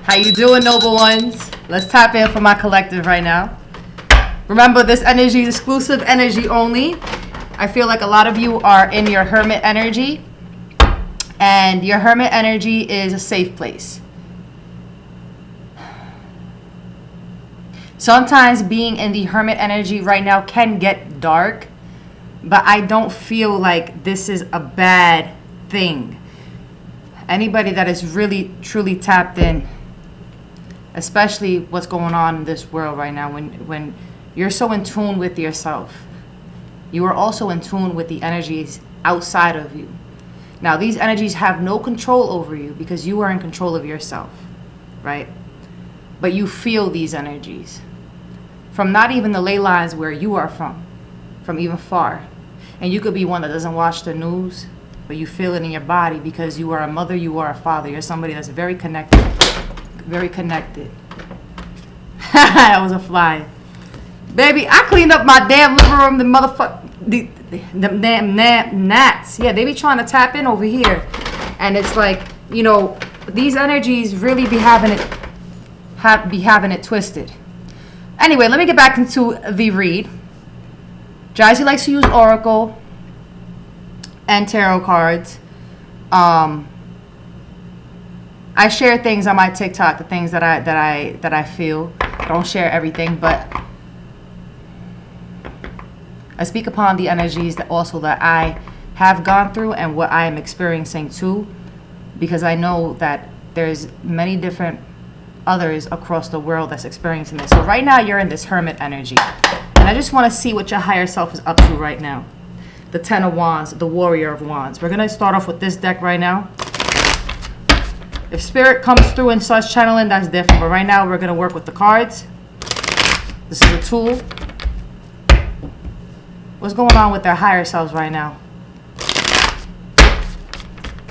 How you doing, noble ones? Let's tap in for my collective right now. Remember, this energy is exclusive energy only. I feel like a lot of you are in your hermit energy, and your hermit energy is a safe place. Sometimes being in the hermit energy right now can get dark, but I don't feel like this is a bad thing. Anybody that is really, truly tapped in, especially what's going on in this world right now, when you're so in tune with yourself, you are also in tune with the energies outside of you. Now, these energies have no control over you because you are in control of yourself, right? But you feel these energies from not even the ley lines where you are from even far. And you could be one that doesn't watch the news, but you feel it in your body because you are a mother, you are a father, you're somebody that's very connected. Very connected. That was a fly. Baby, I cleaned up my damn living room, the motherfucker, the damn gnats. Yeah, they be trying to tap in over here. And it's like, you know, these energies really be having it twisted. Anyway, let me get back into the read. Jazzy likes to use Oracle and tarot cards. I share things on my TikTok, the things that I feel. I don't share everything, but I speak upon the energies that I have gone through and what I am experiencing too, because I know that there's many different others across the world that's experiencing this. So right now you're in this hermit energy, and I just want to see what your higher self is up to right now. The Ten of Wands, the Warrior of Wands. We're gonna start off with this deck right now. If spirit comes through and starts channeling, that's different. But right now, we're going to work with the cards. This is a tool. What's going on with their higher selves right now?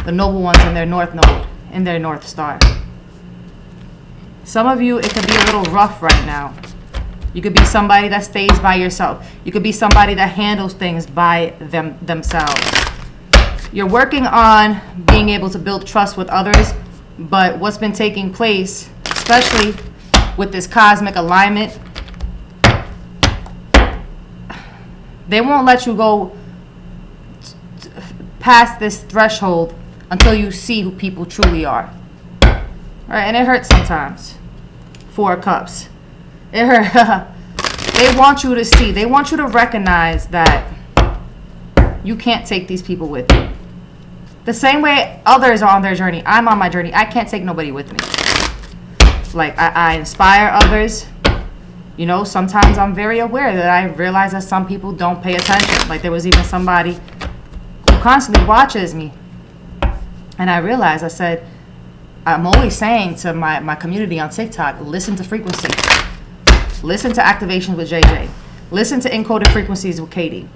The noble ones in their north node, in their north star. Some of you, it could be a little rough right now. You could be somebody that stays by yourself. You could be somebody that handles things by themselves. You're working on being able to build trust with others. But what's been taking place, especially with this cosmic alignment, they won't let you go past this threshold until you see who people truly are. Right? And it hurts sometimes. Four of Cups. It hurts. They want you to see. They want you to recognize that you can't take these people with you. The same way others are on their journey, I'm on my journey. I can't take nobody with me. Like, I inspire others. You know, sometimes I'm very aware that I realize that some people don't pay attention. Like, there was even somebody who constantly watches me. And I realized, I said, I'm always saying to my community on TikTok, listen to frequency. Listen to activations with JJ. Listen to encoded frequencies with Katie.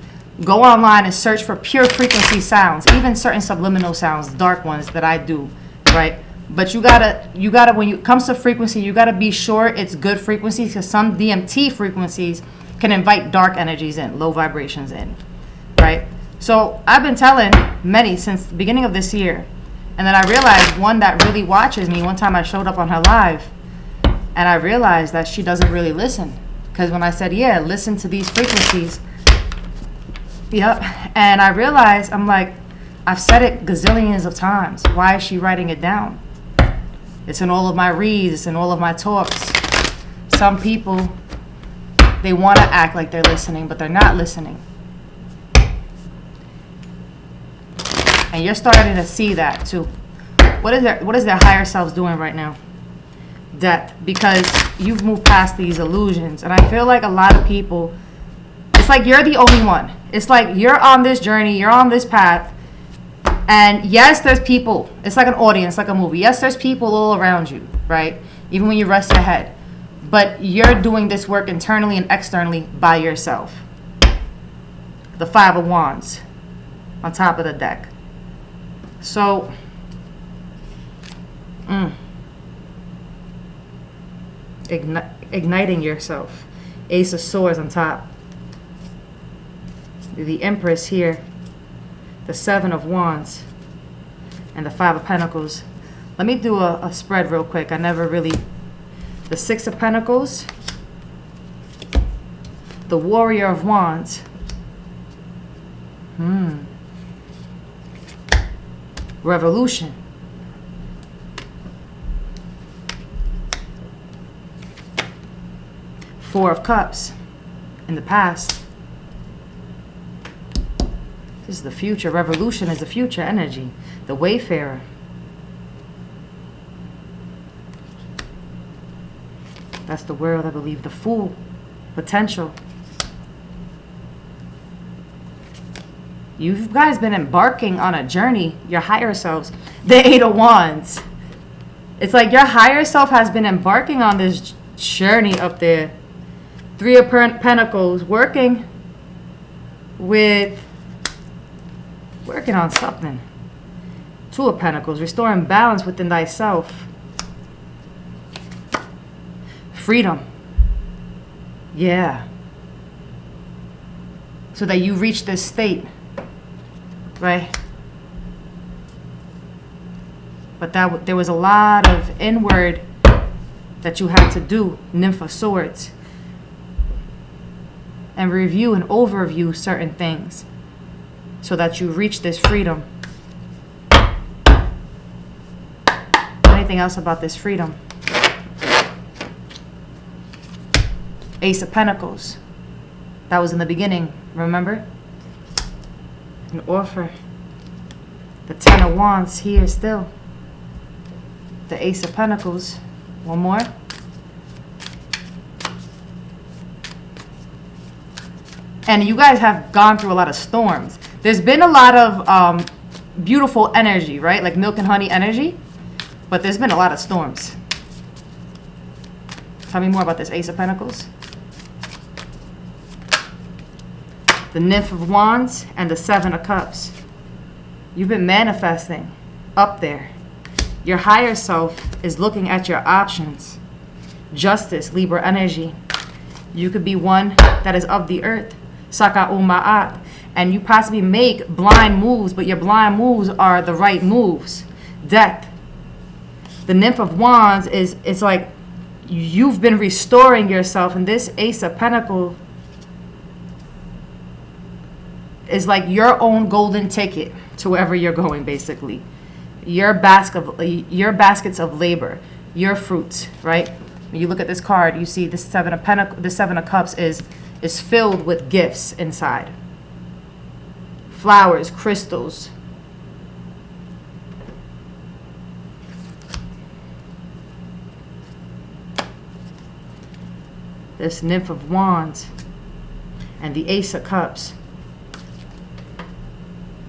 Go online and search for pure frequency sounds, even certain subliminal sounds, dark ones that I do, right? But you gotta, when it comes to frequency, you gotta be sure it's good frequencies, because some DMT frequencies can invite dark energies in, low vibrations in, right? So I've been telling many since the beginning of this year, and then I realized one that really watches me. One time I showed up on her live, and I realized that she doesn't really listen, because when I said, yeah, listen to these frequencies. Yep. And I realized, I'm like, I've said it gazillions of times. Why is she writing it down? It's in all of my reads. It's in all of my talks. Some people, they want to act like they're listening, but they're not listening. And you're starting to see that too. What is their higher selves doing right now? Death. Because you've moved past these illusions. And I feel like a lot of people, it's like you're the only one. It's like you're on this journey, you're on this path, and yes, there's people. It's like an audience, like a movie. Yes, there's people all around you, right? Even when you rest your head. But you're doing this work internally and externally by yourself. The Five of Wands on top of the deck. So, igniting yourself. Ace of Swords on top. The Empress here, the Seven of Wands, and the Five of Pentacles. Let me do a spread real quick. I never really... The Six of Pentacles. The Warrior of Wands. Revolution. Four of Cups. In the past. This is the future. Revolution is the future energy. The Wayfarer. That's the World, I believe. The Fool. Potential. You guys been embarking on a journey. Your higher selves. The Eight of Wands. It's like your higher self has been embarking on this journey up there. Three of Pentacles. Working on something. Two of Pentacles. Restoring balance within thyself. Freedom. Yeah. So that you reach this state. Right? But there was a lot of inward that you had to do. Nymph of Swords. And review and overview certain things. So that you reach this freedom. Anything else about this freedom? Ace of Pentacles. That was in the beginning, remember? An offer. The Ten of Wands here still. The Ace of Pentacles. One more. And you guys have gone through a lot of storms. There's been a lot of beautiful energy, right? Like milk and honey energy. But there's been a lot of storms. Tell me more about this Ace of Pentacles. The Nymph of Wands and the Seven of Cups. You've been manifesting up there. Your higher self is looking at your options. Justice, Libra energy. You could be one that is of the earth. Saka'uma'at. And you possibly make blind moves, but your blind moves are the right moves. Death. The Nymph of Wands is, it's like you've been restoring yourself. And this Ace of Pentacles is like your own golden ticket to wherever you're going, basically. Your baskets of labor, your fruits, right? When you look at this card, you see the Seven of Cups is filled with gifts inside. Flowers, crystals. This Nymph of Wands and the Ace of Cups.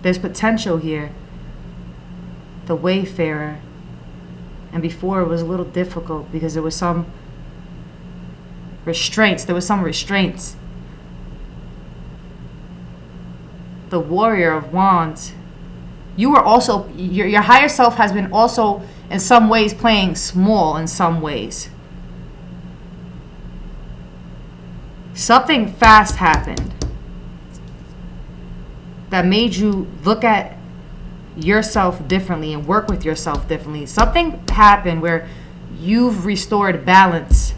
There's potential here. The Wayfarer. And before it was a little difficult because there was some restraints. The Warrior of Wands. You were also, your higher self has been also in some ways playing small in some ways. Something fast happened that made you look at yourself differently and work with yourself differently. Something happened where you've restored balance.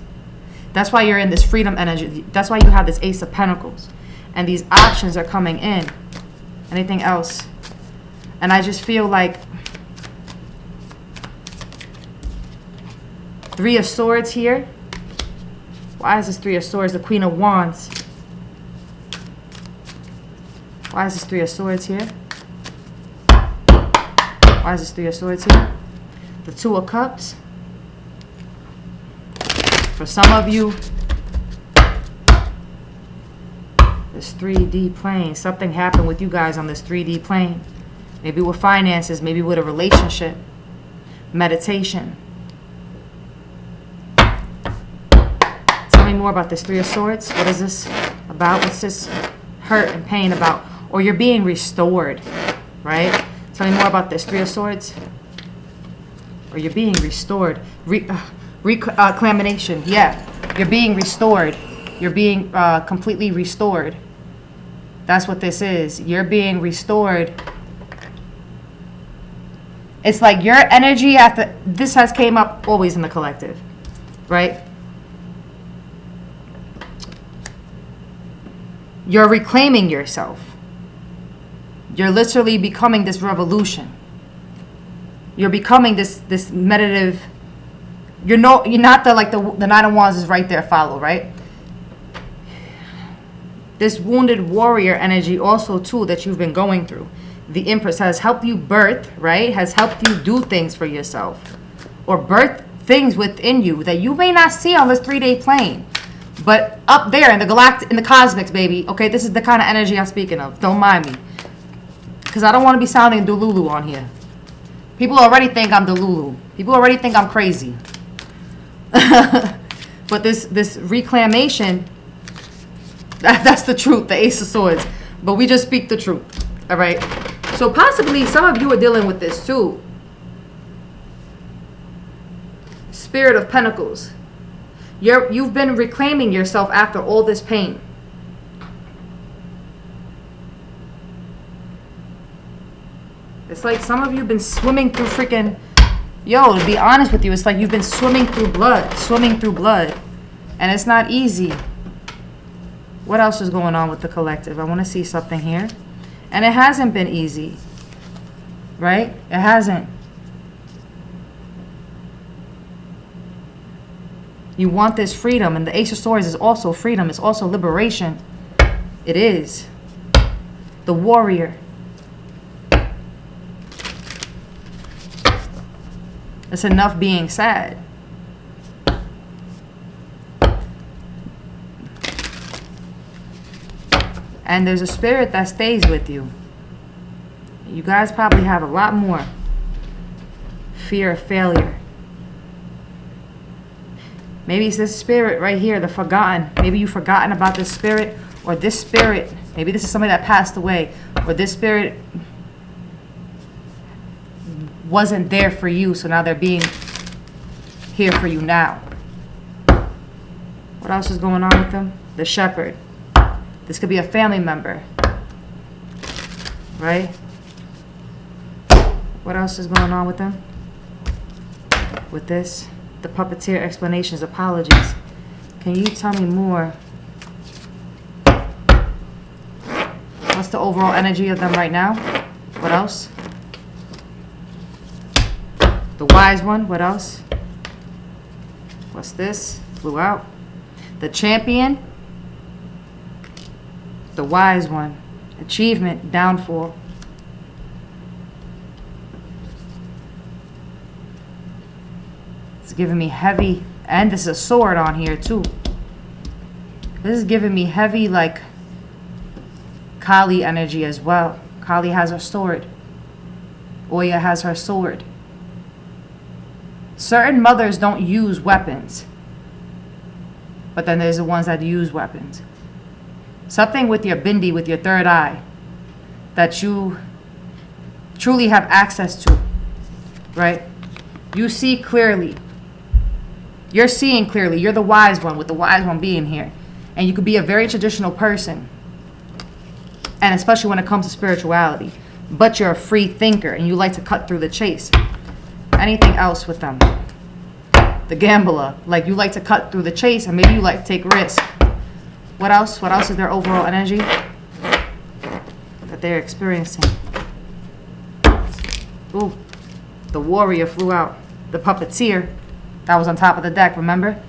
That's why you're in this freedom energy. That's why you have this Ace of Pentacles. And these options are coming in. Anything else? And I just feel like Three of Swords here. Why is this Three of Swords? The Queen of Wands. Why is this Three of Swords here? Why is this Three of Swords here? The Two of Cups. For some of you, this 3D plane. Something happened with you guys on this 3D plane. Maybe with finances, maybe with a relationship. Meditation. Tell me more about this Three of Swords. What is this about? What's this hurt and pain about? Or you're being restored, right? Tell me more about this Three of Swords. Or you're being restored. Reclamation. Yeah. You're being restored. You're being completely restored. That's what this is. You're being restored. It's like your energy after this has came up always in the collective, right? You're reclaiming yourself. You're literally becoming this revolution. You're becoming this meditative. You're not the Nine of Wands is right there, follow, right? This wounded warrior energy also too that you've been going through. The Empress has helped you birth, right? Has helped you do things for yourself. Or birth things within you that you may not see on this 3D plane. But up there in the cosmics, baby. Okay, this is the kind of energy I'm speaking of. Don't mind me. Because I don't want to be sounding Delulu on here. People already think I'm Delulu. People already think I'm crazy. But this reclamation, that's the truth, the Ace of Swords. But we just speak the truth. All right. So possibly some of you are dealing with this too. Spirit of Pentacles. You've been reclaiming yourself after all this pain. It's like some of you have been swimming through freaking... Yo, to be honest with you, it's like you've been swimming through blood. And it's not easy. What else is going on with the collective? I want to see something here. And it hasn't been easy. Right? It hasn't. You want this freedom. And the Ace of Swords is also freedom. It's also liberation. It is. The warrior. It's enough being sad. And there's a spirit that stays with you. You guys probably have a lot more. Fear of failure. Maybe it's this spirit right here, the forgotten. Maybe you've forgotten about this spirit, or this spirit. Maybe this is somebody that passed away, or this spirit wasn't there for you, so now they're being here for you now. What else is going on with them? The shepherd. This could be a family member, right? What else is going on with them? With this, the puppeteer explanations, apologies. Can you tell me more? What's the overall energy of them right now? What else? The wise one, what else? What's this? Flew out. The champion. The wise one. Achievement, downfall. It's giving me heavy, and this is a sword on here too. This is giving me heavy, like, Kali energy as well. Kali has her sword. Oya has her sword. Certain mothers don't use weapons. But then there's the ones that use weapons. Something with your bindi, with your third eye, that you truly have access to, right? You see clearly. You're seeing clearly. You're the wise one, with the wise one being here. And you could be a very traditional person. And especially when it comes to spirituality. But you're a free thinker and you like to cut through the chase. Anything else with them? The gambler. Like, you like to cut through the chase, and maybe you like to take risk. What else? What else is their overall energy that they're experiencing? Ooh, the warrior flew out. The puppeteer that was on top of the deck, remember?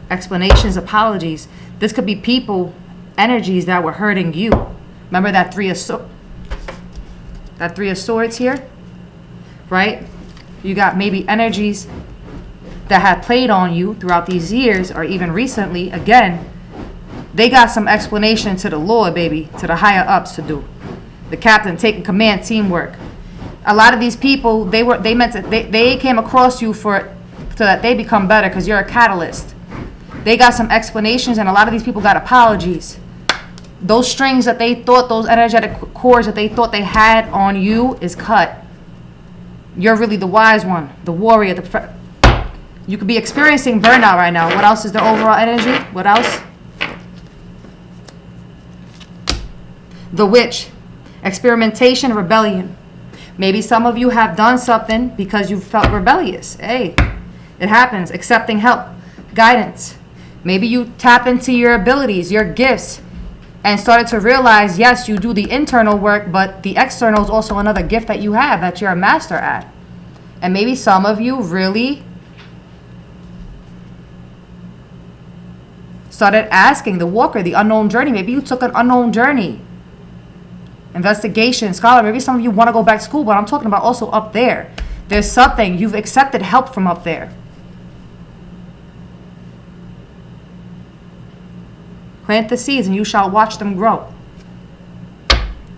Explanations, apologies. This could be people, energies that were hurting you. Remember that Three of Swords here? Right? You got maybe energies that had played on you throughout these years, or even recently. Again, they got some explanation to the Lord, baby, to the higher ups to do. The captain taking command, teamwork. A lot of these people, they came across you so that they become better, because you're a catalyst. They got some explanations, and a lot of these people got apologies. Those strings that they thought, those energetic cords that they thought they had on you is cut. You're really the wise one, the warrior. You could be experiencing burnout right now. What else is the overall energy? What else? The witch. Experimentation, rebellion. Maybe some of you have done something because you felt rebellious. Hey, it happens. Accepting help, guidance. Maybe you tap into your abilities, your gifts, and started to realize, yes, you do the internal work, but the external is also another gift that you have that you're a master at. And maybe some of you really started asking the walker, the unknown journey. Maybe you took an unknown journey. Investigation, scholar. Maybe some of you want to go back to school, but I'm talking about also up there. There's something. You've accepted help from up there. Plant the seeds and you shall watch them grow.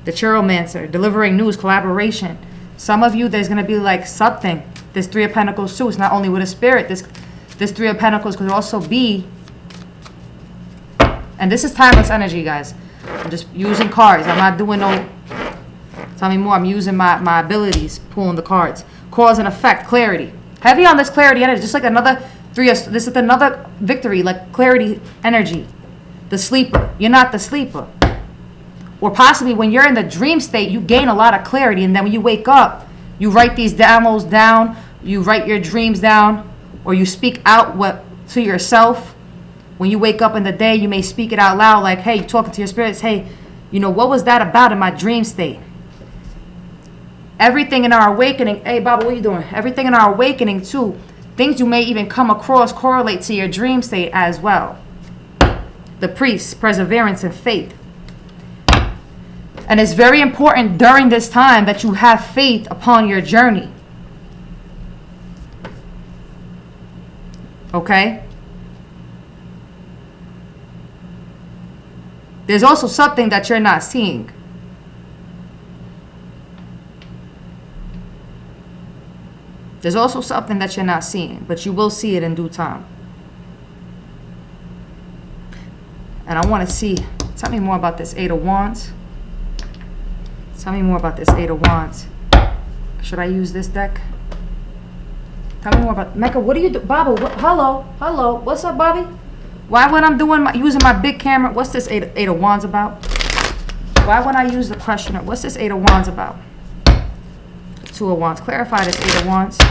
The Chiromancer, delivering news, collaboration. Some of you, there's going to be like something. This Three of Pentacles too. It's not only with a spirit. This Three of Pentacles could also be, and this is timeless energy, guys. I'm just using cards. I'm not doing no, tell me more. I'm using my abilities, pulling the cards. Cause and effect, clarity. Heavy on this clarity energy, just like another this is another victory, like clarity energy. The sleeper. You're not the sleeper. Or possibly when you're in the dream state, you gain a lot of clarity. And then when you wake up, you write these downloads down. You write your dreams down. Or you speak out to yourself. When you wake up in the day, you may speak it out loud. Like, hey, you're talking to your spirits. Hey, what was that about in my dream state? Everything in our awakening. Hey, Baba, what are you doing? Everything in our awakening, too. Things you may even come across correlate to your dream state as well. The priest, perseverance and faith. And it's very important during this time that you have faith upon your journey. Okay? There's also something that you're not seeing. There's also something that you're not seeing, but you will see it in due time. And I want to see, tell me more about this Eight of Wands. Tell me more about this Eight of Wands. Should I use this deck? Tell me more about, Mecca, what do you do? Baba, hello. What's up, Bobby? Why when I'm using my big camera, what's this Eight of Wands about? Why when I use the questioner, what's this Eight of Wands about? Two of Wands, clarify this Eight of Wands.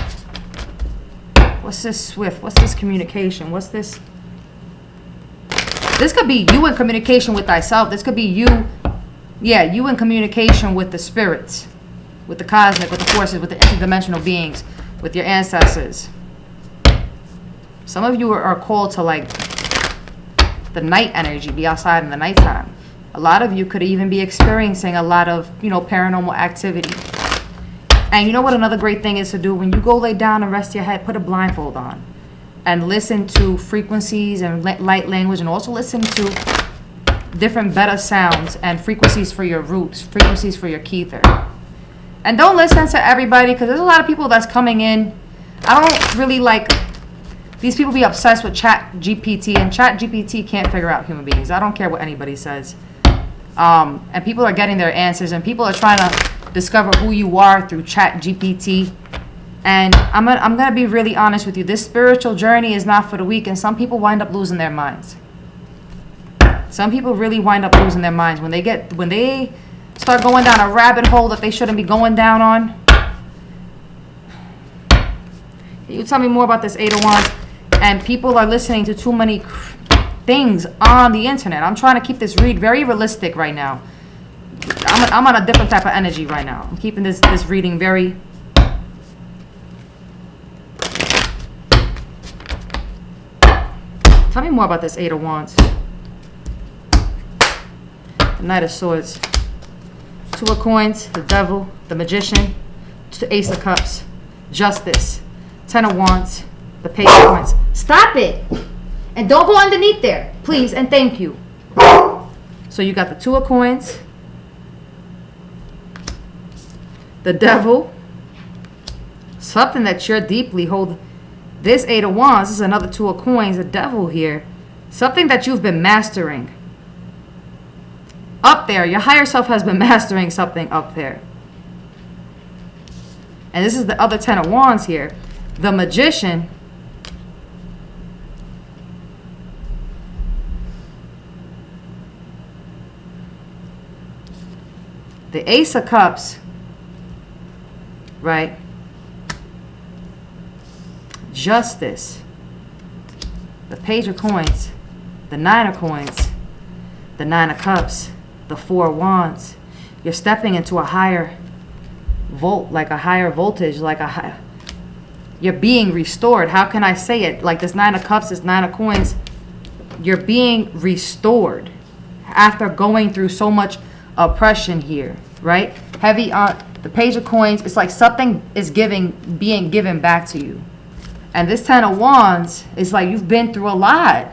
What's this swift? What's this communication? What's this? This could be you in communication with thyself. This could be you, you in communication with the spirits, with the cosmic, with the forces, with the interdimensional beings, with your ancestors. Some of you are called to like the night energy, be outside in the nighttime. A lot of you could even be experiencing a lot of, paranormal activity. And you know what another great thing is to do? When you go lay down and rest your head, put a blindfold on. And listen to frequencies and light language, and also listen to different beta sounds and frequencies for your roots, frequencies for your Keether. And don't listen to everybody, because there's a lot of people that's coming in. I don't really like, these people be obsessed with Chat GPT, and Chat GPT can't figure out human beings. I don't care what anybody says. And people are getting their answers, and people are trying to discover who you are through Chat GPT. And I'm gonna be really honest with you. This spiritual journey is not for the weak, and some people wind up losing their minds. Some people really wind up losing their minds when they start going down a rabbit hole that they shouldn't be going down on. Can you tell me more about this Eight of Wands? And people are listening to too many things on the internet. I'm trying to keep this read very realistic right now. I'm on a different type of energy right now. I'm keeping this reading very. Tell me more about this Eight of Wands. The Knight of Swords. Two of Coins, the Devil, the Magician, the Ace of Cups, Justice, Ten of Wands, the Page of Coins. Stop it! And don't go underneath there, please, and thank you. So you got the Two of Coins, the Devil, something that you're deeply holding. This Eight of Wands, this is another Two of Coins, the Devil here. Something that you've been mastering. Up there, your higher self has been mastering something up there. And this is the other Ten of Wands here. The Magician. The Ace of Cups. right? Justice, the Page of Coins, the Nine of Coins, the Nine of Cups, the Four of Wands. You're stepping into a higher like a higher voltage, like a high, you're being restored. How can I say it? Like this Nine of Cups, this Nine of Coins, you're being restored after going through so much oppression here, right? Heavy on the Page of Coins. It's like something is being given back to you. And this Ten of Wands is like you've been through a lot.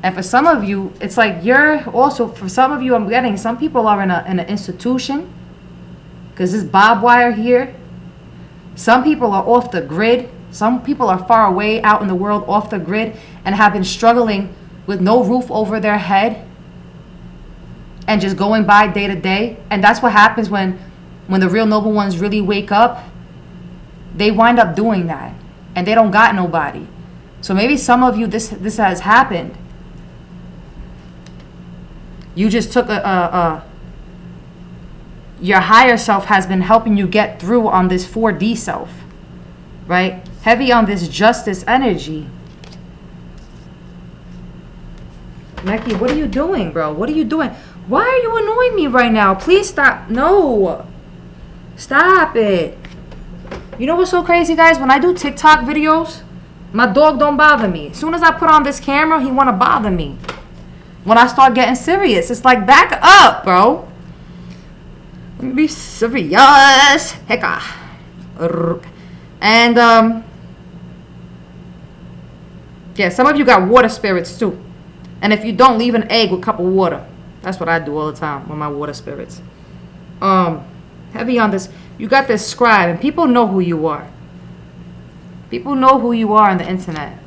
And for some of you, it's like you're also, for some of you, I'm getting, some people are in an institution. Because this barbed wire here, some people are off the grid. Some people are far away out in the world off the grid and have been struggling with no roof over their head and just going by day to day. And that's what happens when the real noble ones really wake up. They wind up doing that and they don't got nobody. So maybe some of you, this has happened. You just took your higher self has been helping you get through on this 4D self, right? Heavy on this justice energy. Becky, what are you doing, bro? What are you doing? Why are you annoying me right now? Please stop. No. Stop it. You know what's so crazy, guys? When I do TikTok videos, my dog don't bother me. As soon as I put on this camera, he want to bother me. When I start getting serious, it's like, back up, bro. Be serious. Hecka. And yeah, some of you got water spirits too. And if you don't, leave an egg with a cup of water. That's what I do all the time with my water spirits. Heavy on this. You got this scribe, and people know who you are. People know who you are on the internet.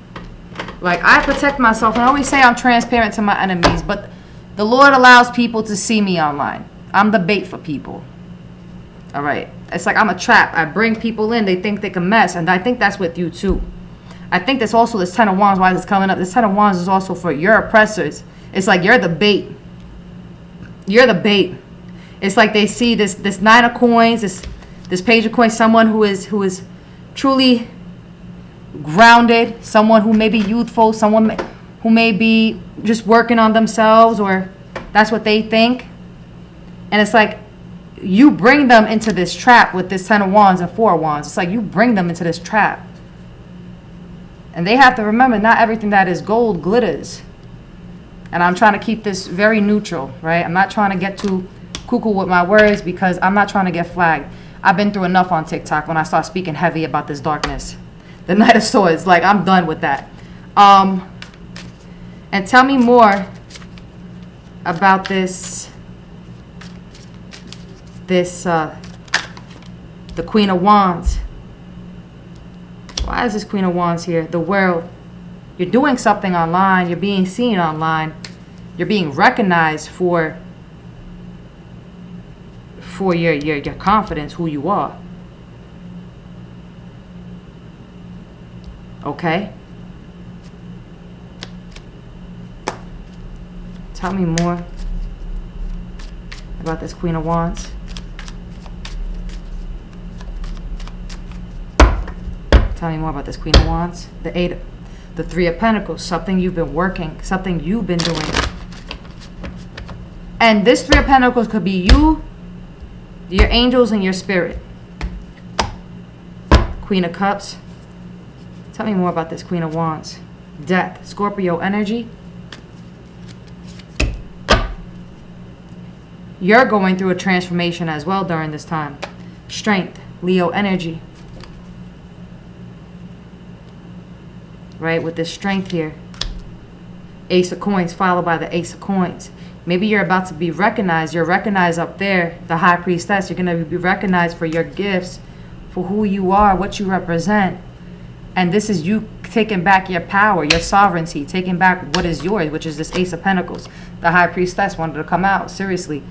Like, I protect myself, and I always say I'm transparent to my enemies, but the Lord allows people to see me online. I'm the bait for people. All right. It's like I'm a trap. I bring people in. They think they can mess. And I think that's with you too. I think that's also this Ten of Wands. Why it's coming up. This Ten of Wands is also for your oppressors. It's like you're the bait. You're the bait. It's like they see this Nine of Coins, this Page of Coins, someone who is truly grounded, someone who may be youthful, someone who may be just working on themselves, or that's what they think. And it's like you bring them into this trap with this Ten of Wands and Four of Wands. It's like you bring them into this trap. And they have to remember, not everything that is gold glitters. And I'm trying to keep this very neutral, right? I'm not trying to get too cuckoo with my words because I'm not trying to get flagged. I've been through enough on TikTok when I start speaking heavy about this darkness. The Knight of Swords, like, I'm done with that. And tell me more about the Queen of Wands. Why is this Queen of Wands here? The World. You're doing something online. You're being seen online. You're being recognized for your confidence, who you are. Okay? Tell me more about this Queen of Wands. Tell me more about this Queen of Wands. The Three of Pentacles. Something you've been working. Something you've been doing. And this Three of Pentacles could be you, your angels, and your spirit. Queen of Cups. Tell me more about this Queen of Wands. Death. Scorpio energy. You're going through a transformation as well during this time. Strength. Leo energy. Right, with this strength here. Ace of Coins followed by the Ace of Coins. Maybe you're about to be recognized. You're recognized up there, the High Priestess. You're going to be recognized for your gifts, for who you are, what you represent. And this is you taking back your power, your sovereignty, taking back what is yours, which is this Ace of Pentacles. The High Priestess wanted to come out. Seriously.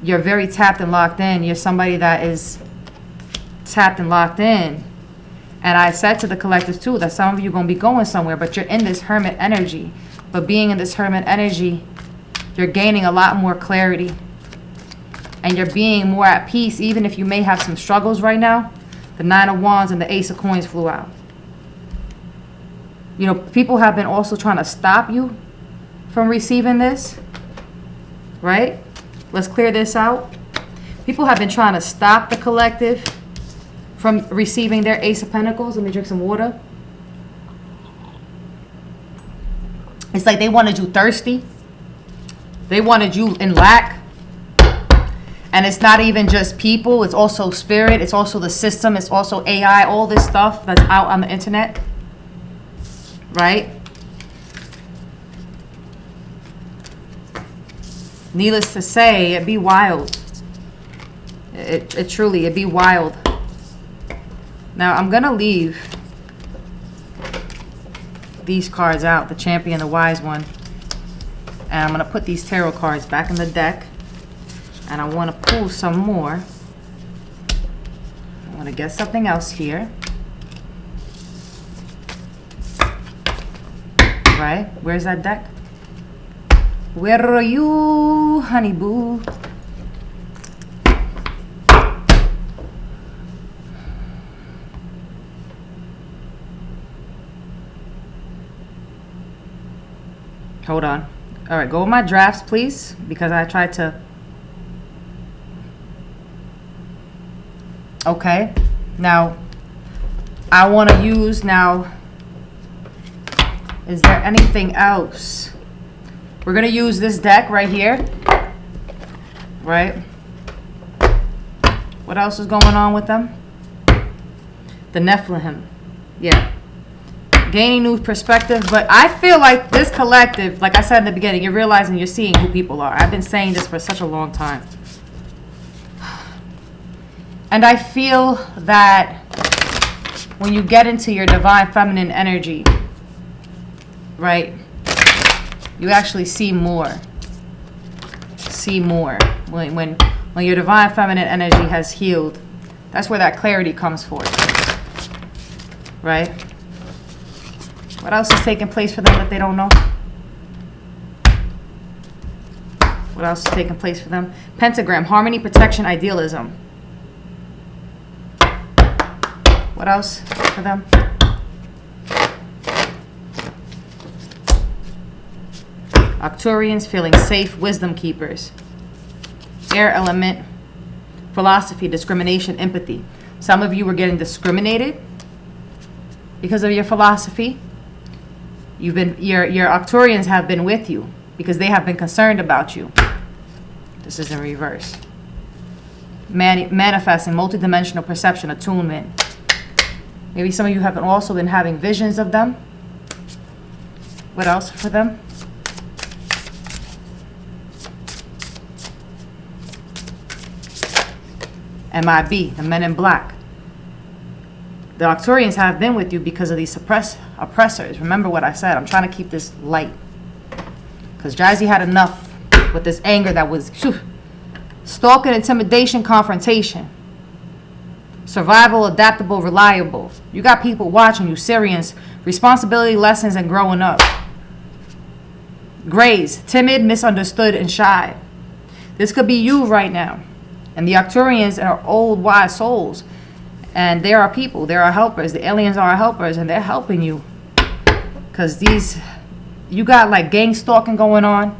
You're very tapped and locked in. You're somebody that is tapped and locked in. And I said to the collective too that some of you are going to be going somewhere, but you're in this hermit energy. But being in this hermit energy, you're gaining a lot more clarity. and you're being more at peace, even if you may have some struggles right now. The Nine of Wands and the Ace of Coins flew out. You know, people have been also trying to stop you from receiving this, right? Let's clear this out. People have been trying to stop the collective from receiving their Ace of Pentacles. Let me drink some water. It's like they wanted you thirsty. They wanted you in lack. And it's not even just people. It's also spirit. It's also the system. It's also AI. All this stuff that's out on the internet. Right? Needless to say, it'd be wild. It truly, it'd be wild. Now, I'm going to leave these cards out. The Champion, the Wise One. And I'm going to put these tarot cards back in the deck. And I want to pull some more. I want to get something else here. Right? Where's that deck? Where are you, honey boo? Hold on. All right, go with my drafts, please, because I tried to... Okay, now I want to use now. Is there anything else? We're going to use this deck right here. Right? What else is going on with them? The Nephilim. Yeah. Gaining new perspective. But I feel like this collective, like I said in the beginning, you're realizing you're seeing who people are. I've been saying this for such a long time. And I feel that when you get into your divine feminine energy, right, you actually see more. See more. When your divine feminine energy has healed, that's where that clarity comes forth. Right? What else is taking place for them that they don't know? What else is taking place for them? Pentagram, harmony, protection, idealism. What else for them? Arcturians, feeling safe, wisdom keepers. Air element, philosophy, discrimination, empathy. Some of you were getting discriminated because of your philosophy. Your Arcturians have been with you because they have been concerned about you. This is in reverse. Manifesting, multidimensional perception, attunement. Maybe some of you have also been having visions of them. What else for them? MIB, the Men in Black. The Arcturians have been with you because of these oppressors. Remember what I said. I'm trying to keep this light. Because Jazzy had enough with this anger that was stalking, intimidation, confrontation. Survival, adaptable, reliable. You got people watching you, Syrians. Responsibility, lessons, and growing up. Grays, timid, misunderstood, and shy. This could be you right now. And the Arcturians are old, wise souls. And they are people. They are helpers. The aliens are helpers, and they're helping you. Because you got like gang stalking going on.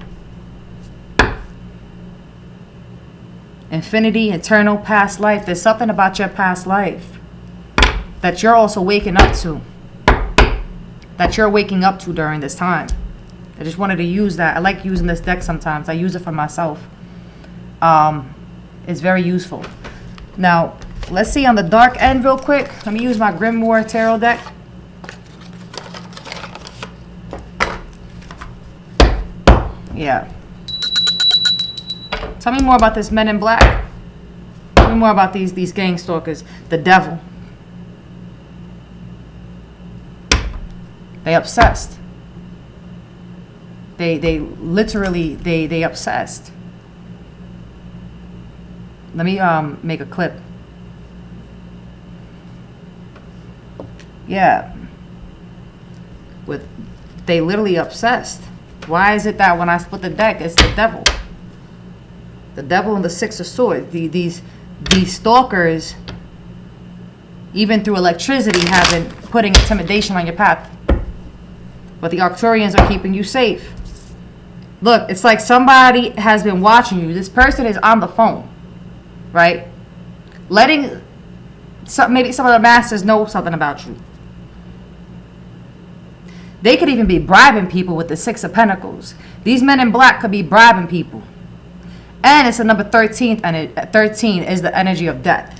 Infinity, eternal, past life. There's something about your past life that you're also waking up to. That you're waking up to during this time. I just wanted to use that. I like using this deck sometimes. I use it for myself. It's very useful. Now, let's see on the dark end real quick. Let me use my Grimoire Tarot deck. Yeah. Tell me more about this Men in Black. Tell me more about these gang stalkers. The devil. They obsessed. They literally, they obsessed. Let me make a clip. Yeah. They literally obsessed. Why is it that when I split the deck, it's the devil? The devil and the Six of Swords. These stalkers, even through electricity, have been putting intimidation on your path. But the Arcturians are keeping you safe. Look, it's like somebody has been watching you. This person is on the phone, right? Letting maybe some of the masters know something about you. They could even be bribing people with the Six of Pentacles. These men in black could be bribing people. And it's the number 13, and 13 is the energy of death.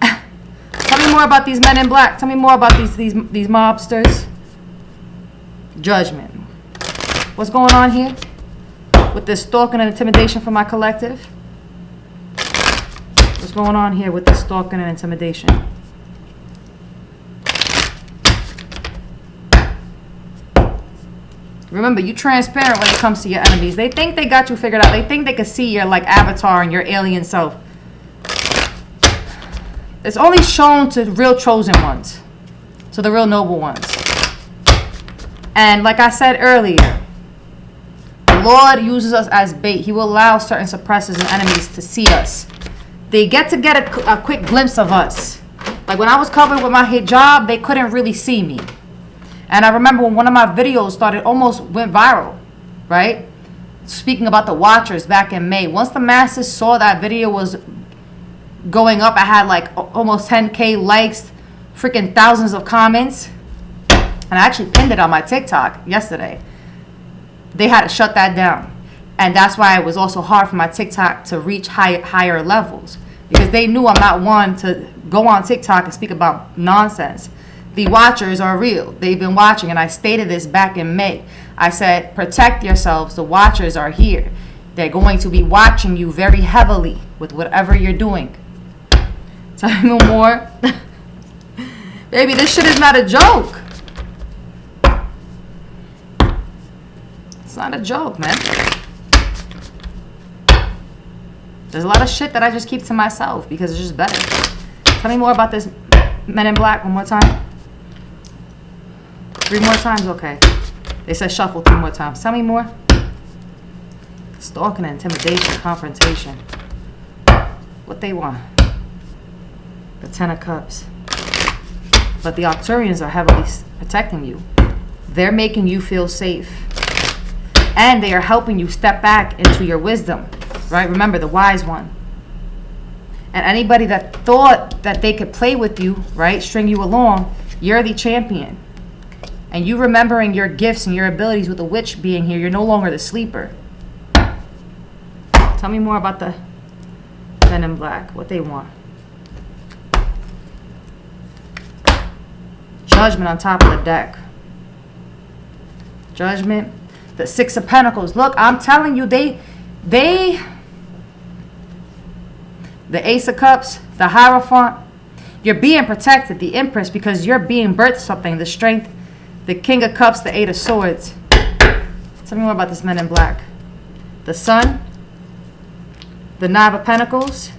Tell me more about these men in black. Tell me more about these mobsters. Judgment. What's going on here with this stalking and intimidation from my collective? What's going on here with this stalking and intimidation? Remember, you transparent when it comes to your enemies. They think they got you figured out. They think they can see your like avatar and your alien self. It's only shown to real chosen ones, to the real noble ones. And like I said earlier, the Lord uses us as bait. He will allow certain suppressors and enemies to see us. They get a quick glimpse of us. Like when I was covered with my hijab, they couldn't really see me. And I remember when one of my videos almost went viral, right? Speaking about the Watchers back in May. Once the masses saw that video was going up, I had like almost 10K likes, freaking thousands of comments. And I actually pinned it on my TikTok yesterday. They had to shut that down. And that's why it was also hard for my TikTok to reach higher levels. Because they knew I'm not one to go on TikTok and speak about nonsense. The Watchers are real. They've been watching. And I stated this back in May. I said, protect yourselves. The Watchers are here. They're going to be watching you very heavily with whatever you're doing. Tell me more. Baby, this shit is not a joke. It's not a joke, man. There's a lot of shit that I just keep to myself because it's just better. Tell me more about this Men in Black one more time. 3 more times? Okay. They said shuffle 3 more times. Tell me more. Stalking, intimidation, confrontation. What they want. The 10 of Cups. But the Arcturians are heavily protecting you. They're making you feel safe. And they are helping you step back into your wisdom. Right? Remember, the wise one. And anybody that thought that they could play with you, right, string you along, you're the champion. And you remembering your gifts and your abilities with the witch being here, you're no longer the sleeper. Tell me more about the Men in Black, what they want. Judgment on top of the deck. Judgment. The Six of Pentacles. Look, I'm telling you, the Ace of Cups, the Hierophant, you're being protected, the Empress, because you're being birthed something, the Strength, the King of Cups, the Eight of Swords. Tell me more about this Men in Black. The Sun, the Nine of Pentacles,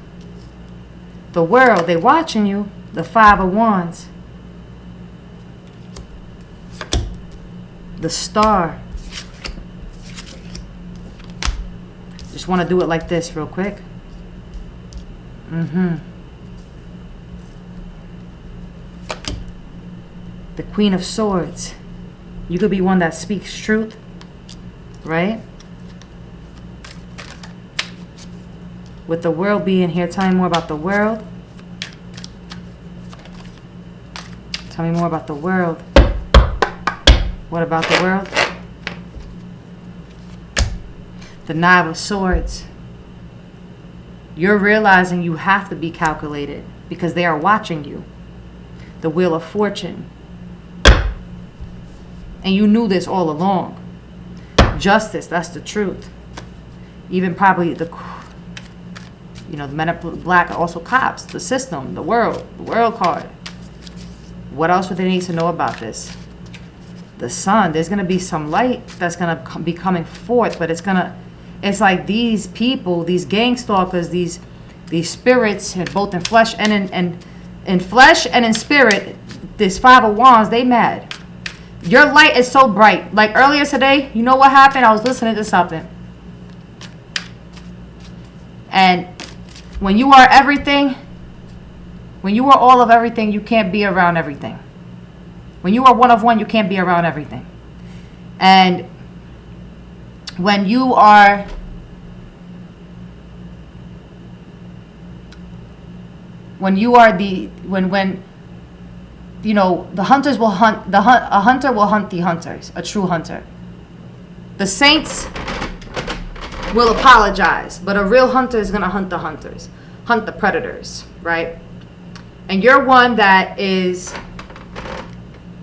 the World, they watching you, the Five of Wands, the Star. Just want to do it like this real quick. The Queen of Swords. You could be one that speaks truth, right? With the World being here, tell me more about the World. Tell me more about the World. What about the World? The Nine of Swords. You're realizing you have to be calculated because they are watching you. The Wheel of Fortune. And you knew this all along. Justice, that's the truth. Even probably the Men in Black are also cops, the system, the world card. What else would they need to know about this? The Sun, there's going to be some light that's going to be coming forth, but it's like these people, these gang stalkers, these spirits, both in flesh and in flesh and in spirit, this Five of Wands, they mad. Your light is so bright. Like earlier today, you know what happened? I was listening to something. And when you are everything, when you are all of everything, you can't be around everything. When you are one of one, you can't be around everything. And when you are when you know, the hunters will hunt a hunter will hunt the hunters, a true hunter. The saints will apologize, but a real hunter is going to hunt the hunters, hunt the predators, right? And you're one that is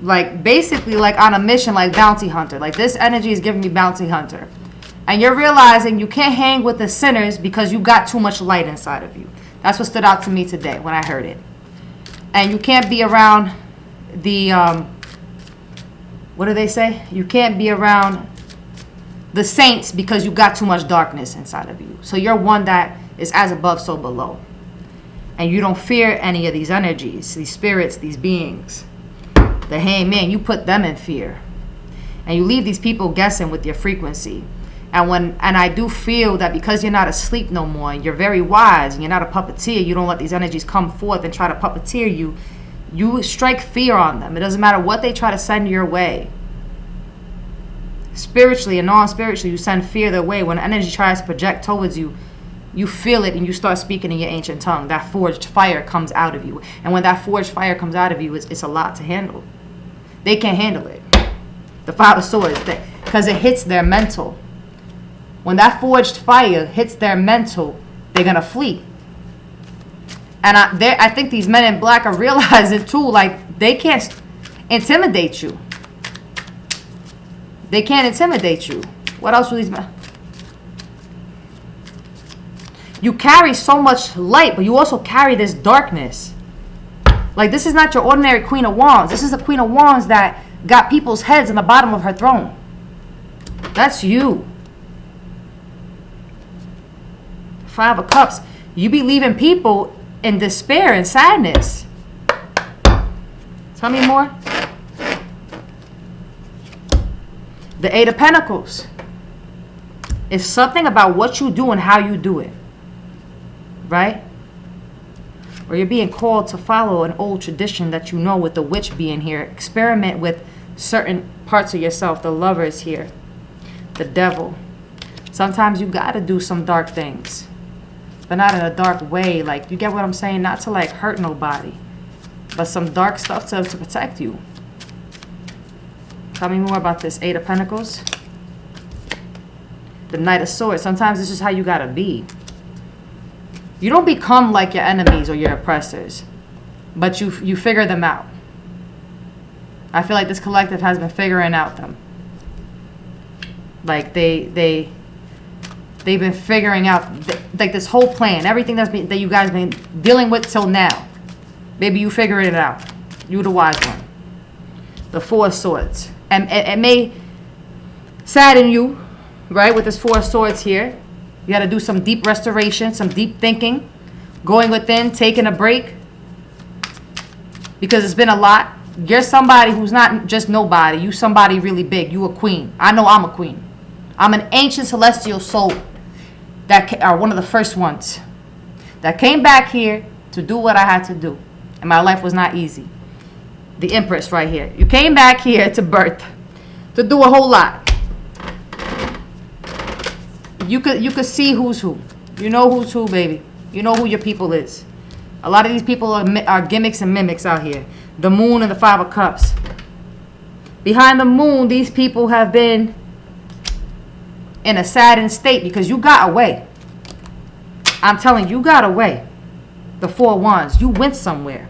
like basically like on a mission, like bounty hunter. Like this energy is giving me bounty hunter. And you're realizing you can't hang with the sinners because you got too much light inside of you. That's what stood out to me today when I heard it. And you can't be around the, what do they say? You can't be around the saints because you got too much darkness inside of you. So you're one that is as above, so below. And you don't fear any of these energies, these spirits, these beings. The hangman, you put them in fear. And you leave these people guessing with your frequency. And I do feel that because you're not asleep no more, and you're very wise, and you're not a puppeteer, you don't let these energies come forth and try to puppeteer you. You strike fear on them. It doesn't matter what they try to send your way. Spiritually and non-spiritually, you send fear their way. When energy tries to project towards you, you feel it and you start speaking in your ancient tongue. That forged fire comes out of you. And when that forged fire comes out of you, it's a lot to handle. They can't handle it. The Five of Swords, because it hits their mental. When that forged fire hits their mental, they're going to flee. And I think these men in black are realizing too, like they can't intimidate you. They can't intimidate you. What else will these men? You carry so much light, but you also carry this darkness. Like this is not your ordinary Queen of Wands. This is the Queen of Wands that got people's heads on the bottom of her throne. That's you. Five of Cups. You be leaving people in despair and sadness. Tell me more. The Eight of Pentacles. It's something about what you do and how you do it. Right? Or you're being called to follow an old tradition that you know, with the witch being here. Experiment with certain parts of yourself. The Lover is here. The Devil. Sometimes you gotta do some dark things. But not in a dark way. Like, you get what I'm saying? Not to like hurt nobody. But some dark stuff to protect you. Tell me more about this Eight of Pentacles. The Knight of Swords. Sometimes this is how you gotta be. You don't become like your enemies or your oppressors. But you figure them out. I feel like this collective has been figuring out them. Like they've been figuring out like this whole plan, everything that you guys been dealing with till now. Maybe you figured it out. You the wise one. The Four of Swords. And it may sadden you, right, with this Four of Swords here. You got to do some deep restoration, some deep thinking, going within, taking a break, because it's been a lot. You're somebody who's not just nobody. You somebody really big. You a queen. I know I'm a queen. I'm an ancient celestial soul that are one of the first ones that came back here to do what I had to do. And my life was not easy. The Empress right here. You came back here to birth, to do a whole lot. You could see who's who. You know who's who, baby. You know who your people is. A lot of these people are gimmicks and mimics out here. The Moon and the Five of Cups. Behind the Moon, these people have been in a saddened state because you got away. I'm telling you, you got away. The Four of Wands. You went somewhere.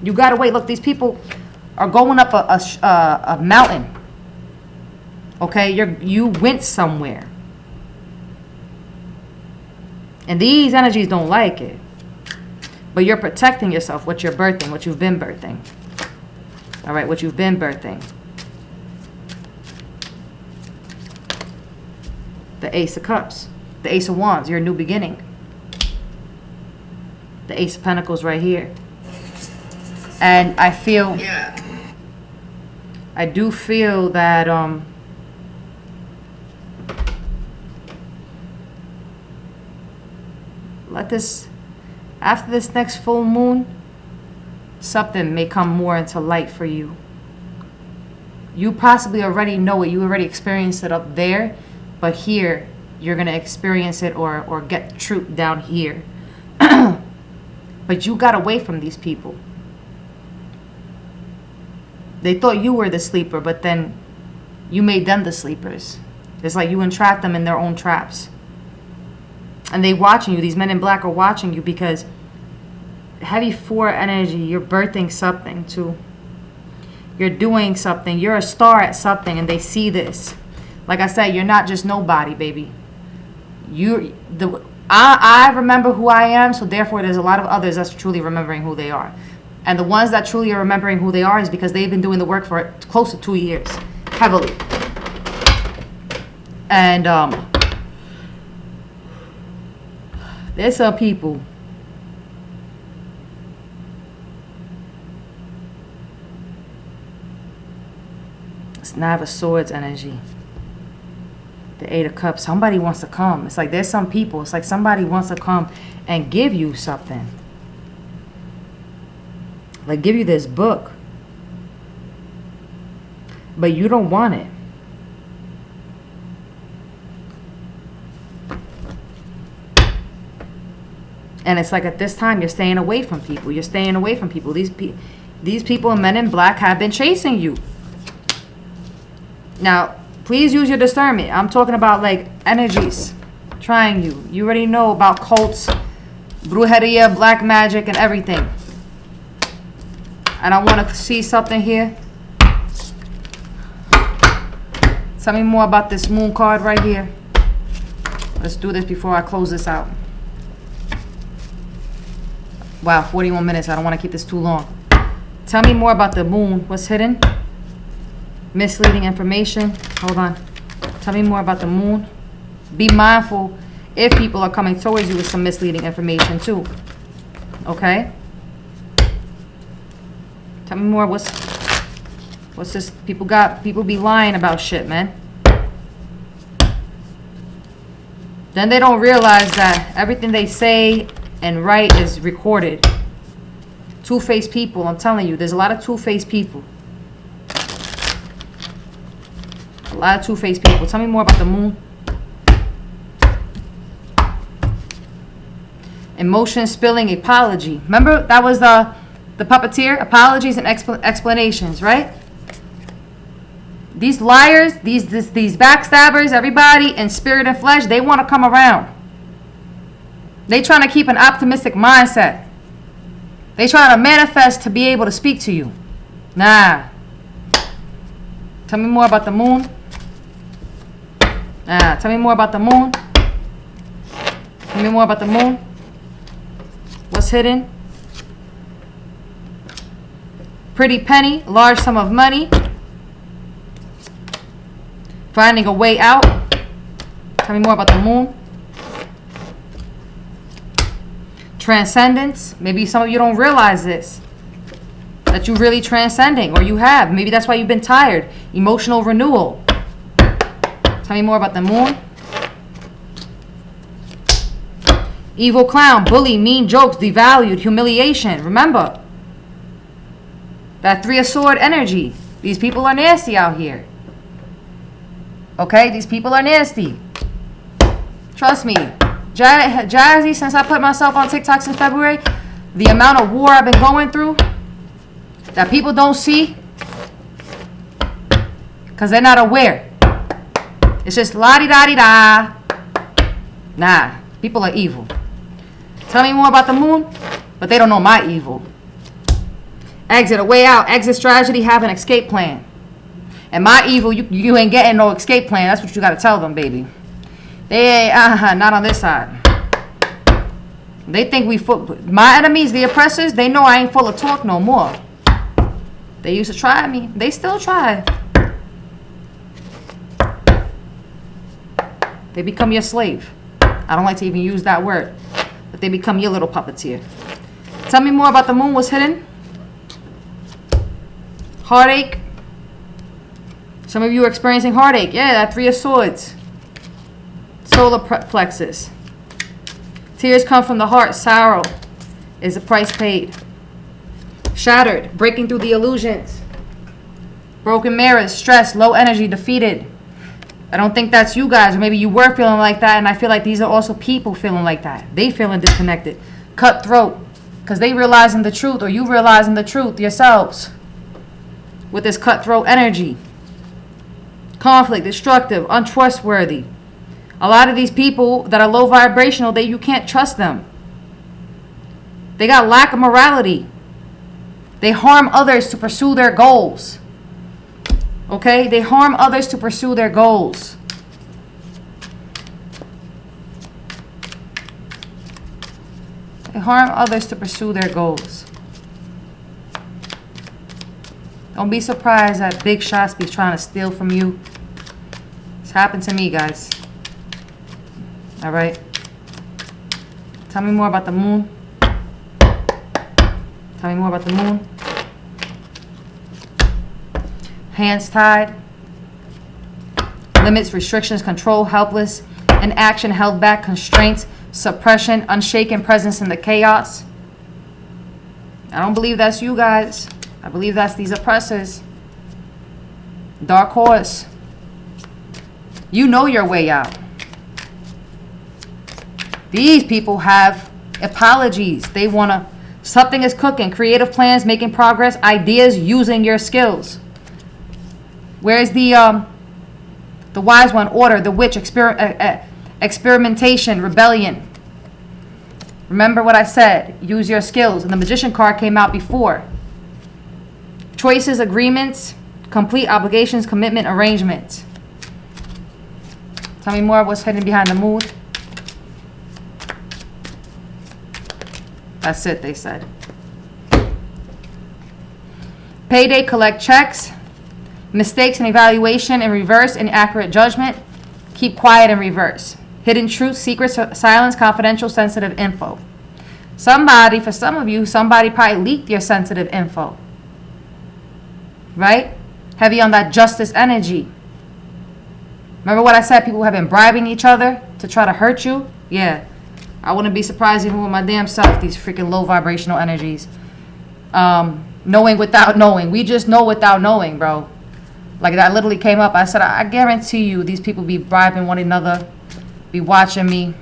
You got away. Look, these people are going up a mountain. Okay, you went somewhere. And these energies don't like it. But you're protecting yourself, what you're birthing, what you've been birthing. All right, what you've been birthing. The Ace of Cups. The Ace of Wands, your new beginning. The Ace of Pentacles right here. And I feel... yeah. I do feel that... let this, after this next full moon, something may come more into light for you. You possibly already know it. You already experienced it up there, but here you're going to experience it or get the truth down here. But you got away from these people. They thought you were the sleeper, but then you made them the sleepers. It's like you entrapped them in their own traps. And they watching you. These men in black are watching you because heavy 4 energy, you're birthing something too. You're doing something. You're a star at something, and they see this. Like I said, you're not just nobody, baby. I remember who I am, so therefore there's a lot of others that's truly remembering who they are. And the ones that truly are remembering who they are is because they've been doing the work for close to 2 years, heavily. And there's some people. It's Knight of Swords energy. The 8 of Cups. Somebody wants to come. It's like there's some people. It's like somebody wants to come and give you something. Like give you this book. But you don't want it. And it's like at this time you're staying away from people. You're staying away from people. These people and men in black have been chasing you. Now, please use your discernment. I'm talking about like energies trying you. You already know about cults, brujeria, black magic, and everything. And I want to see something here. Tell me more about this moon card right here. Let's do this before I close this out. Wow, 41 minutes. I don't want to keep this too long. Tell me more about the moon. What's hidden? Misleading information. Hold on. Tell me more about the moon. Be mindful if people are coming towards you with some misleading information too. Okay? Tell me more. What's this? People be lying about shit, man. Then they don't realize that everything they say and write is recorded. Two-faced people, I'm telling you, there's a lot of two-faced people. A lot of two-faced people. Tell me more about the moon. Emotion spilling apology. Remember that was the puppeteer? Apologies and explanations, right? These liars, these backstabbers, everybody in spirit and flesh, they want to come around. They trying to keep an optimistic mindset. They trying to manifest to be able to speak to you. Nah. Tell me more about the moon. Nah. Tell me more about the moon. Tell me more about the moon. What's hidden? Pretty penny. Large sum of money. Finding a way out. Tell me more about the moon. Transcendence. Maybe some of you don't realize this. That you're really transcending. Or you have. Maybe that's why you've been tired. Emotional renewal. Tell me more about the moon. Evil clown. Bully. Mean jokes. Devalued. Humiliation. Remember. That 3 of Swords energy. These people are nasty out here. Okay? These people are nasty. Trust me. Jazzy, since I put myself on TikTok since February, the amount of war I've been going through that people don't see because they're not aware. It's just la-di-da-di-da. Nah, people are evil. Tell me more about the moon, but they don't know my evil. Exit, a way out, exit strategy, have an escape plan. And my evil, you ain't getting no escape plan. That's what you got to tell them, baby. They ain't, not on this side. They think my enemies, the oppressors, they know I ain't full of talk no more. They used to try me. They still try. They become your slave. I don't like to even use that word. But they become your little puppeteer. Tell me more about the moon. What's hidden? Heartache. Some of you are experiencing heartache. Yeah, that 3 of Swords. Solar plexus. Tears come from the heart. Sorrow is the price paid. Shattered, breaking through the illusions. Broken mirrors, stress, low energy, defeated. I don't think that's you guys, or maybe you were feeling like that, and I feel like these are also people feeling like that. They feeling disconnected. Cutthroat, because they realizing the truth, or you realizing the truth yourselves with this cutthroat energy. Conflict, destructive, untrustworthy. A lot of these people that are low vibrational, you can't trust them. They got lack of morality. They harm others to pursue their goals. Okay? They harm others to pursue their goals. They harm others to pursue their goals. Don't be surprised that big shots be trying to steal from you. It's happened to me, guys. All right? Tell me more about the moon. Tell me more about the moon. Hands tied. Limits, restrictions, control, helpless. Inaction, held back, constraints, suppression, unshaken presence in the chaos. I don't believe that's you guys. I believe that's these oppressors. Dark horse. You know your way out. These people have apologies. They want to... Something is cooking. Creative plans, making progress, ideas, using your skills. Where's the wise one? Order, the witch, experimentation, rebellion. Remember what I said. Use your skills. And the magician card came out before. Choices, agreements, complete obligations, commitment, arrangements. Tell me more of what's hidden behind the moon. That's it, they said. Payday, collect checks. Mistakes and evaluation in reverse, inaccurate judgment. Keep quiet in reverse. Hidden truth, secrets, silence, confidential, sensitive info. Somebody, for some of you, somebody probably leaked your sensitive info. Right? Heavy on that justice energy. Remember what I said? People have been bribing each other to try to hurt you? Yeah. I wouldn't be surprised even with my damn self, these freaking low vibrational energies. Knowing without knowing. We just know without knowing, bro. Like that literally came up. I said, I guarantee you these people be bribing one another, be watching me.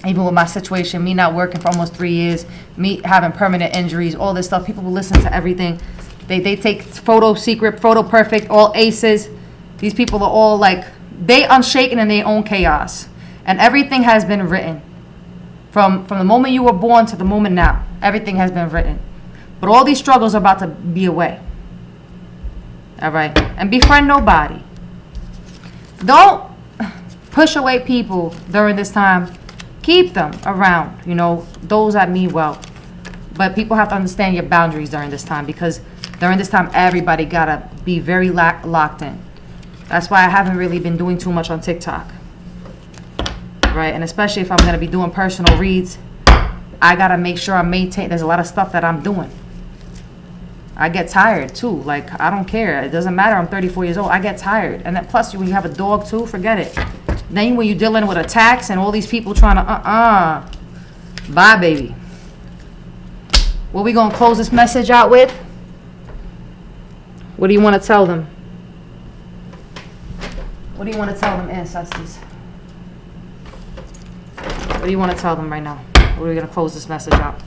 Even with my situation, me not working for almost 3 years, me having permanent injuries, all this stuff. People will listen to everything. They take photo secret, photo perfect, all aces. These people are all like, they unshaken in their own chaos. And everything has been written. From the moment you were born to the moment now, everything has been written. But all these struggles are about to be away. All right? And befriend nobody. Don't push away people during this time. Keep them around, you know, those that mean well. But people have to understand your boundaries during this time, because during this time, everybody got to be very locked in. That's why I haven't really been doing too much on TikTok. Right? And especially if I'm going to be doing personal reads, I got to make sure I maintain. There's a lot of stuff that I'm doing. I get tired too. Like, I don't care. It doesn't matter. I'm 34 years old. I get tired. And then plus, when you have a dog too, forget it. Then when you're dealing with attacks and all these people trying to, bye, baby. What we going to close this message out with? What do you want to tell them? What do you want to tell them, ancestors? What do you want to tell them right now? What are we going to close this message out?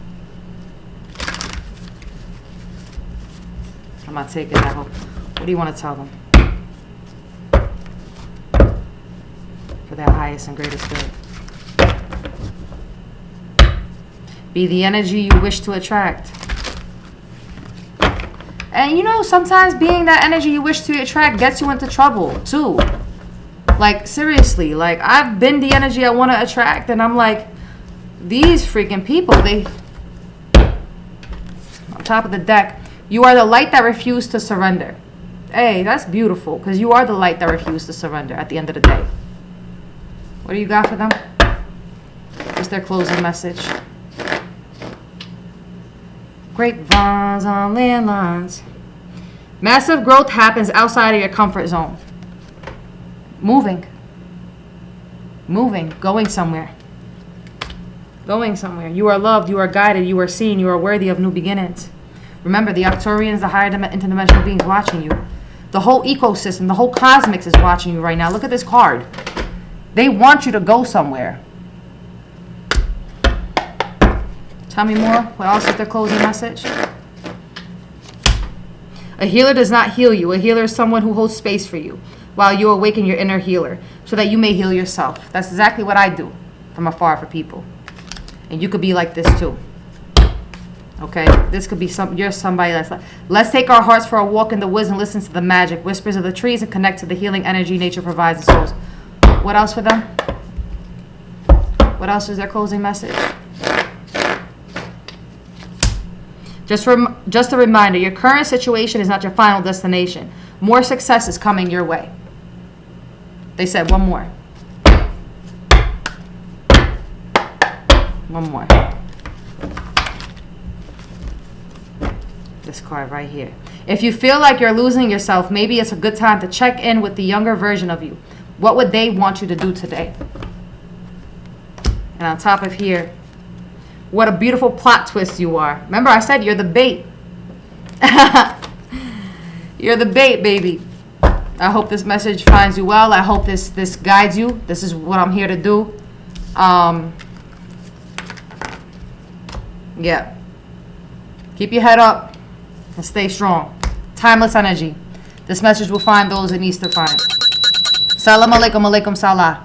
I'm not taking that hope. What do you want to tell them? For their highest and greatest good. Be the energy you wish to attract. And you know, sometimes being that energy you wish to attract gets you into trouble too. Like, seriously, like, I've been the energy I want to attract, and I'm like, these freaking people, they, on top of the deck, you are the light that refused to surrender. Hey, that's beautiful, because you are the light that refused to surrender at the end of the day. What do you got for them? What's their closing message? Grapevines on landlines. Massive growth happens outside of your comfort zone. Moving, going somewhere. Going somewhere. You are loved. You are guided. You are seen. You are worthy of new beginnings. Remember, the Arcturians, the higher interdimensional beings watching you. The whole ecosystem, the whole cosmics is watching you right now. Look at this card. They want you to go somewhere. Tell me more. What else is their closing message? A healer does not heal you. A healer is someone who holds space for you while you awaken your inner healer so that you may heal yourself. That's exactly what I do from afar for people. And you could be like this too. Okay? This could be you're somebody that's like, let's take our hearts for a walk in the woods and listen to the magic whispers of the trees and connect to the healing energy nature provides the souls. What else for them? What else is their closing message? Just a reminder, your current situation is not your final destination. More success is coming your way. They said one more. One more. This card right here. If you feel like you're losing yourself, maybe it's a good time to check in with the younger version of you. What would they want you to do today? And on top of here, what a beautiful plot twist you are. Remember, I said you're the bait. You're the bait, baby. I hope this message finds you well. I hope this guides you. This is what I'm here to do. Yeah. Keep your head up and stay strong. Timeless energy. This message will find those it needs to find. Salam alaikum, alaikum salam.